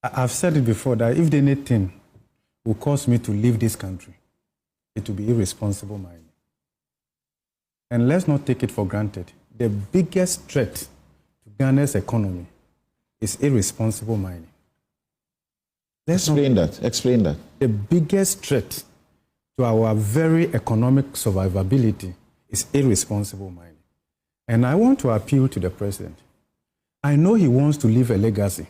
I've said it before that if anything will cause me to leave this country, it will be irresponsible mining. And let's not take it for granted. The biggest threat to Ghana's economy is irresponsible mining. Explain that. The biggest threat to our very economic survivability is irresponsible mining. And I want to appeal to the president. I know he wants to leave a legacy.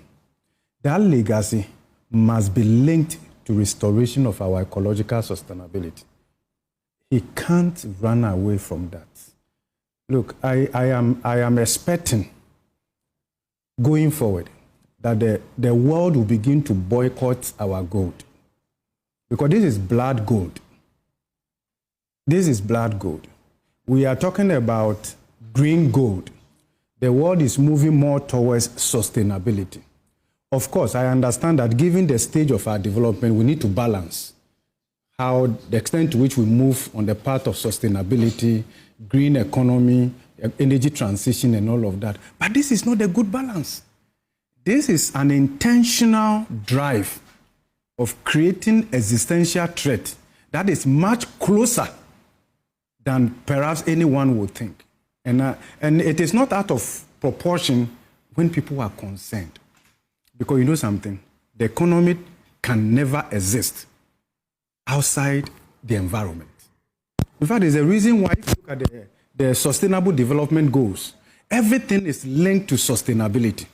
That legacy must be linked to restoration of our ecological sustainability. He can't run away from that. Look, I am expecting, going forward, that the world will begin to boycott our gold. Because this is blood gold. This is blood gold. We are talking about green gold. The world is moving more towards sustainability. Of course, I understand that given the stage of our development, we need to balance how the extent to which we move on the path of sustainability, green economy, energy transition, and all of that. But this is not a good balance. This is an intentional drive of creating existential threat that is much closer than perhaps anyone would think. And it is not out of proportion when people are concerned. Because you know something, the economy can never exist outside the environment. In fact, there's a reason why if you look at the Sustainable Development Goals, everything is linked to sustainability.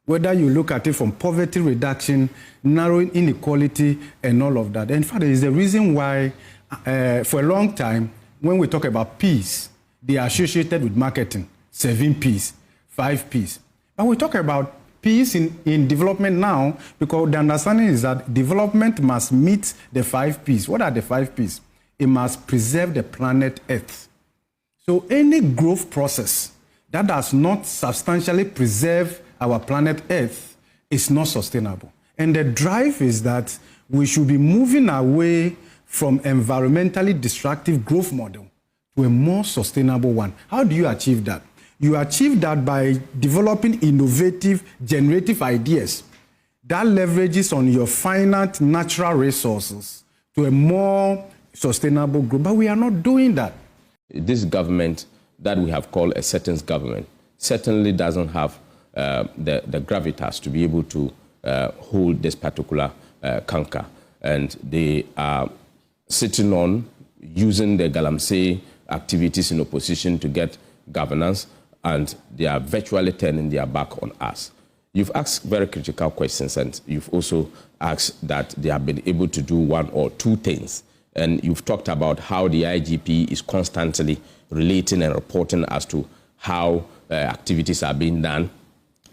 Whether you look at it from poverty reduction, narrowing inequality, and all of that. In fact, there is a reason why, for a long time, when we talk about peace, they are associated with marketing, 7 Ps, 5 Ps. But we talk about peace in development now because the understanding is that development must meet the 5 Ps. What are the 5 Ps? It must preserve the planet Earth. So any growth process that does not substantially preserve our planet Earth is not sustainable. And the drive is that we should be moving away from environmentally destructive growth model to a more sustainable one. How do you achieve that? You achieve that by developing innovative, generative ideas that leverages on your finite natural resources to a more sustainable growth. But we are not doing that. This government that we have called a settings government certainly doesn't have the gravitas to be able to hold this particular canker. And they are sitting on using the Galamsey activities in opposition to get governance, and they are virtually turning their back on us. You've asked very critical questions, and you've also asked that they have been able to do 1 or 2 things. And you've talked about how the IGP is constantly relating and reporting as to how activities are being done,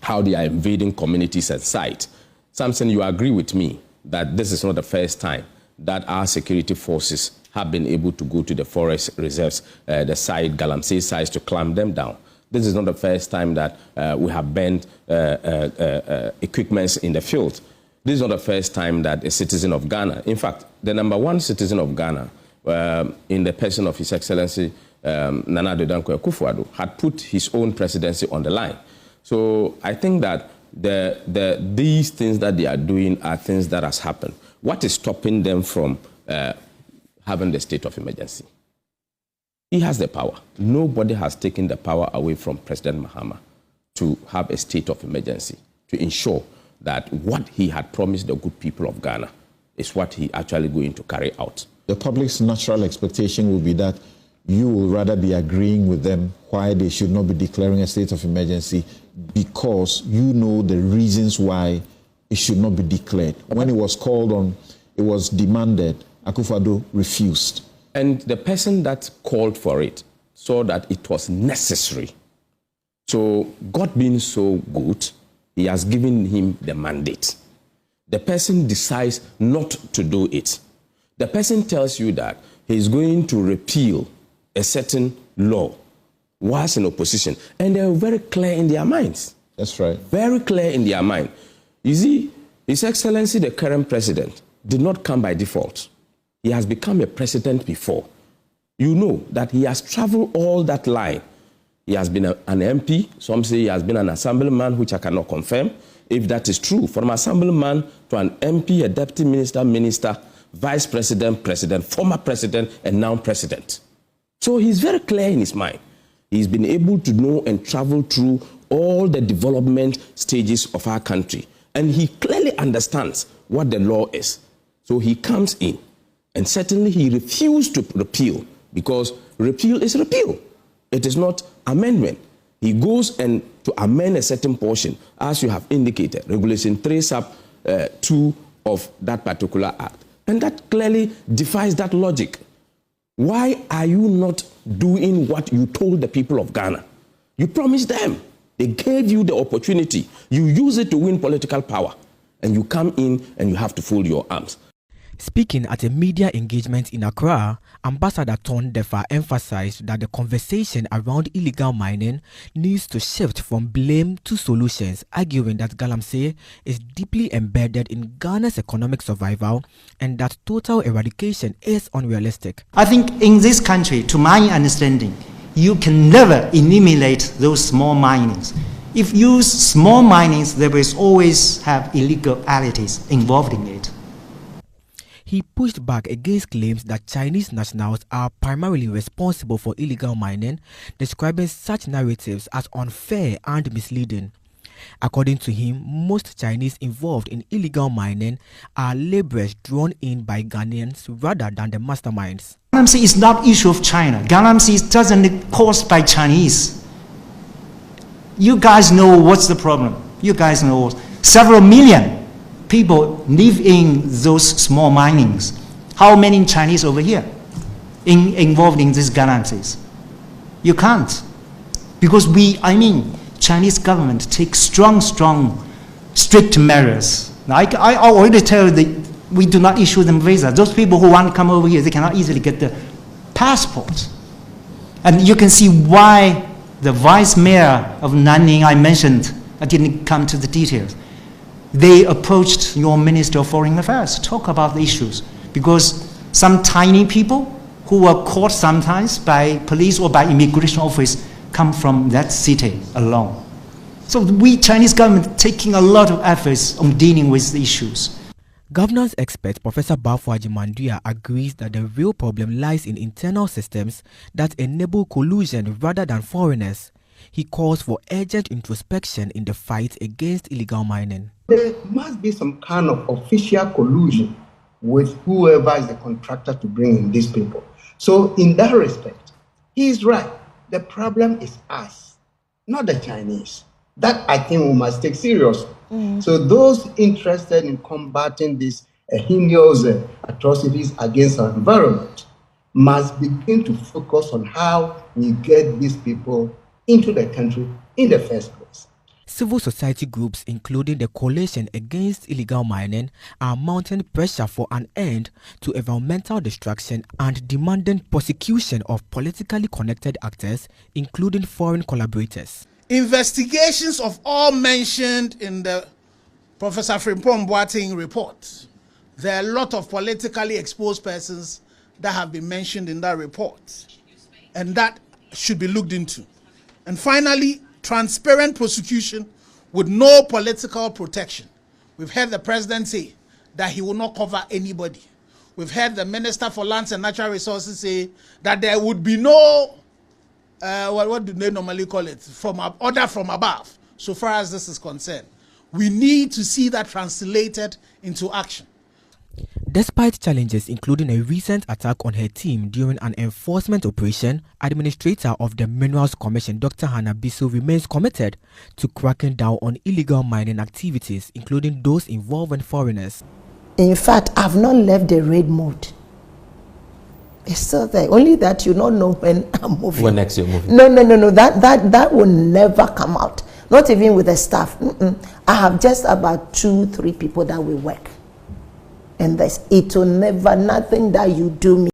how they are invading communities and sites. Samson, you agree with me that this is not the first time that our security forces have been able to go to the forest reserves, the site, Galamsey sites, to clamp them down. This is not the first time that we have banned equipments in the field. This is not the first time that a citizen of Ghana, in fact, the #1 citizen of Ghana, in the person of His Excellency Nana Adu Twum, had put his own presidency on the line. So I think that these things that they are doing are things that has happened. What is stopping them from having the state of emergency? He has the power. Nobody has taken the power away from President Mahama to have a state of emergency, to ensure that what he had promised the good people of Ghana is what he actually going to carry out. The public's natural expectation will be that you will rather be agreeing with them why they should not be declaring a state of emergency, because you know the reasons why it should not be declared. When it was called on, it was demanded, Akufo-Addo refused. And the person that called for it saw that it was necessary. So God being so good, he has given him the mandate. The person decides not to do it. The person tells you that he's going to repeal a certain law whilst in opposition. And they're very clear in their minds. That's right. Very clear in their mind. You see, His Excellency, the current president, did not come by default. He has become a president before. You know that he has traveled all that line. He has been an MP. Some say he has been an assemblyman, which I cannot confirm. if that is true, from assemblyman to an MP, a deputy minister, vice president, president, former president, and now president. So he's very clear in his mind. He's been able to know and travel through all the development stages of our country. And he clearly understands what the law is. So he comes in, and certainly he refused to repeal, because repeal is repeal. It is not amendment. He goes and to amend a certain portion, as you have indicated, Regulation 3 sub 2 of that particular act. And that clearly defies that logic. Why are you not doing what you told the people of Ghana? You promised them. They gave you the opportunity. You use it to win political power. And you come in and you have to fold your arms. Speaking at a media engagement in Accra, Ambassador Tondefa emphasized that the conversation around illegal mining needs to shift from blame to solutions, arguing that Galamsey is deeply embedded in Ghana's economic survival and that total eradication is unrealistic. I think in this country, to my understanding, you can never eliminate those small minings. If you use small minings, there will always have illegalities involved in it. He pushed back against claims that Chinese nationals are primarily responsible for illegal mining, describing such narratives as unfair and misleading. According to him, most Chinese involved in illegal mining are laborers drawn in by Ghanaians rather than the masterminds. Galamsey is not issue of China. Galamsey is doesn't caused by Chinese. You guys know what's the problem. You guys know several million people live in those small minings. How many Chinese over here involved in these Galamseys? You can't. Because Chinese government takes strong, strict measures. Like I already tell you that we do not issue them visa. Those people who want to come over here, they cannot easily get the passport. And you can see why the vice mayor of Nanning I mentioned, I didn't come to the details. They approached your Minister of Foreign Affairs to talk about the issues, because some tiny people who were caught sometimes by police or by immigration office come from that city alone. So we Chinese government taking a lot of efforts on dealing with the issues. Governance expert Professor Bokpin agrees that the real problem lies in internal systems that enable collusion rather than foreigners. He calls for urgent introspection in the fight against illegal mining. There must be some kind of official collusion with whoever is the contractor to bring in these people. So in that respect, he is right. The problem is us, not the Chinese. That I think we must take seriously. So those interested in combating these heinous atrocities against our environment must begin to focus on how we get these people into the country in the first place. Civil society groups, including the Coalition Against Illegal Mining, are mounting pressure for an end to environmental destruction and demanding prosecution of politically connected actors, including foreign collaborators. Investigations of all mentioned in the Professor Frimpong Boateng report. There are a lot of politically exposed persons that have been mentioned in that report, and that should be looked into. And finally, transparent prosecution with no political protection. We've heard the president say that he will not cover anybody. We've heard the Minister for Lands and Natural Resources say that there would be no, what do they normally call it, order from above, so far as this is concerned. We need to see that translated into action. Despite challenges including a recent attack on her team during an enforcement operation, Administrator of the Minerals Commission Dr. Hannah Bissell remains committed to cracking down on illegal mining activities, including those involving foreigners. In fact, I've not left the raid mode. It's still there. Only that you don't know when I'm moving. When next you're moving? No. That will never come out. Not even with the staff. I have just about 2-3 people that will work. And it will never, nothing that you do me